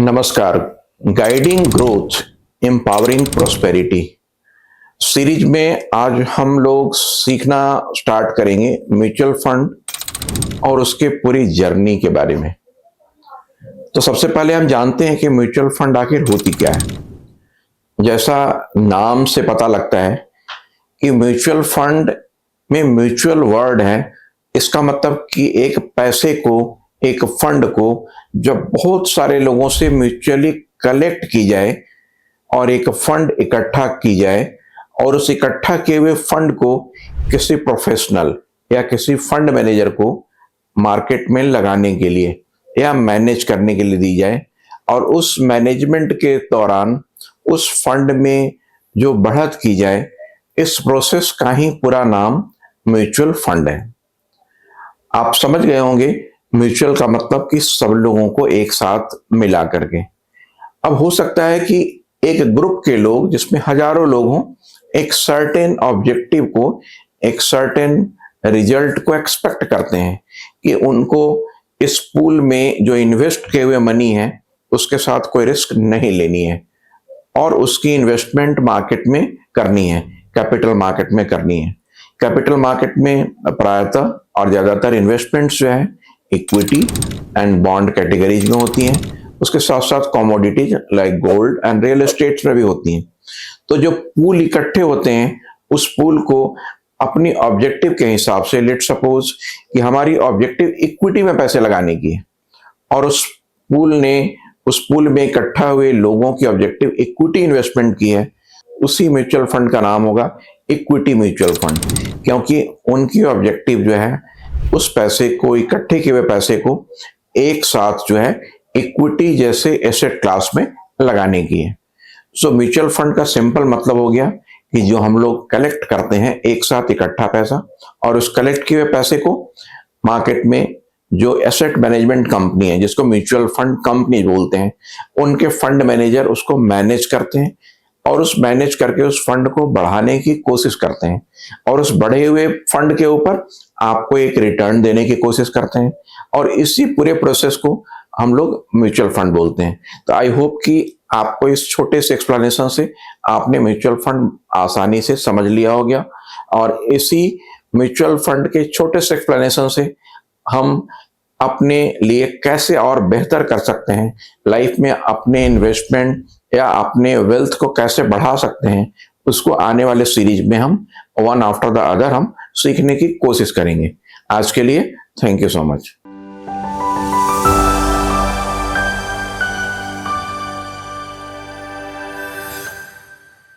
नमस्कार। Guiding growth empowering prosperity series में आज हम लोग सीखना स्टार्ट करेंगे म्यूचुअल फंड और उसके पूरी जर्नी के बारे में। तो सबसे पहले हम जानते हैं कि म्यूचुअल फंड आखिर होती क्या है। जैसा नाम से पता लगता है कि म्यूचुअल फंड में म्यूचुअल वर्ड है, इसका मतलब कि एक पैसे को, एक फंड को जब बहुत सारे लोगों से म्यूचुअली कलेक्ट की जाए और एक फंड इकट्ठा की जाए और उस इकट्ठा किए हुए फंड को किसी प्रोफेशनल या किसी फंड मैनेजर को मार्केट में लगाने के लिए या मैनेज करने के लिए दी जाए और उस मैनेजमेंट के दौरान उस फंड में जो बढ़त की जाए, इस प्रोसेस का ही पूरा नाम म्यूचुअल फंड है। आप समझ गए होंगे म्यूचुअल का मतलब कि सब लोगों को एक साथ मिला करके। अब हो सकता है कि एक ग्रुप के लोग, जिसमें हजारों लोग हों, एक सर्टेन ऑब्जेक्टिव को, एक सर्टेन रिजल्ट को एक्सपेक्ट करते हैं कि उनको इस पूल में जो इन्वेस्ट किए हुए मनी है उसके साथ कोई रिस्क नहीं लेनी है और उसकी इन्वेस्टमेंट मार्केट में करनी है, कैपिटल मार्केट में करनी है। कैपिटल मार्केट में प्रायतः और ज्यादातर इन्वेस्टमेंट्स जो है इक्विटी एंड बॉन्ड कैटेगरीज में होती हैं, उसके साथ साथ commodities like gold and real estates में भी होती हैं। तो जो पूल इकट्ठे होते हैं उस पूल को अपनी ऑब्जेक्टिव के हिसाब से, लेट सपोज कि हमारी ऑब्जेक्टिव इक्विटी में पैसे लगाने की है और उस पूल में इकट्ठा हुए लोगों की ऑब्जेक्टिव इक्विटी इन्वेस्टमेंट की है, उसी म्यूचुअल फंड का नाम होगा इक्विटी म्यूचुअल फंड, क्योंकि उनकी ऑब्जेक्टिव जो है उस पैसे को, इकट्ठे किए हुए पैसे को एक साथ जो है इक्विटी जैसे एसेट क्लास में लगाने की है। सो म्यूचुअल फंड का सिंपल मतलब हो गया कि जो हम लोग कलेक्ट करते हैं एक साथ इकट्ठा पैसा और उस कलेक्ट किए हुए पैसे को मार्केट में जो एसेट मैनेजमेंट कंपनी है, जिसको म्यूचुअल फंड कंपनी बोलते हैं, उनके फंड मैनेजर उसको मैनेज करते हैं और उस मैनेज करके उस फंड को बढ़ाने की कोशिश करते हैं और उस बढ़े हुए फंड के ऊपर आपको एक रिटर्न देने की कोशिश करते हैं और इसी पूरे प्रोसेस को हम लोग म्यूचुअल फंड बोलते हैं। तो आई होप कि आपको इस छोटे से एक्सप्लेनेशन से आपने म्यूचुअल फंड आसानी से समझ लिया हो गया और इसी म्यूचुअल फंड के छोटे से एक्सप्लेनेशन से हम अपने लिए कैसे और बेहतर कर सकते हैं, लाइफ में अपने इन्वेस्टमेंट या अपने वेल्थ को कैसे बढ़ा सकते हैं, उसको आने वाले सीरीज में हम वन आफ्टर द अदर हम सीखने की कोशिश करेंगे। आज के लिए थैंक यू सो मच।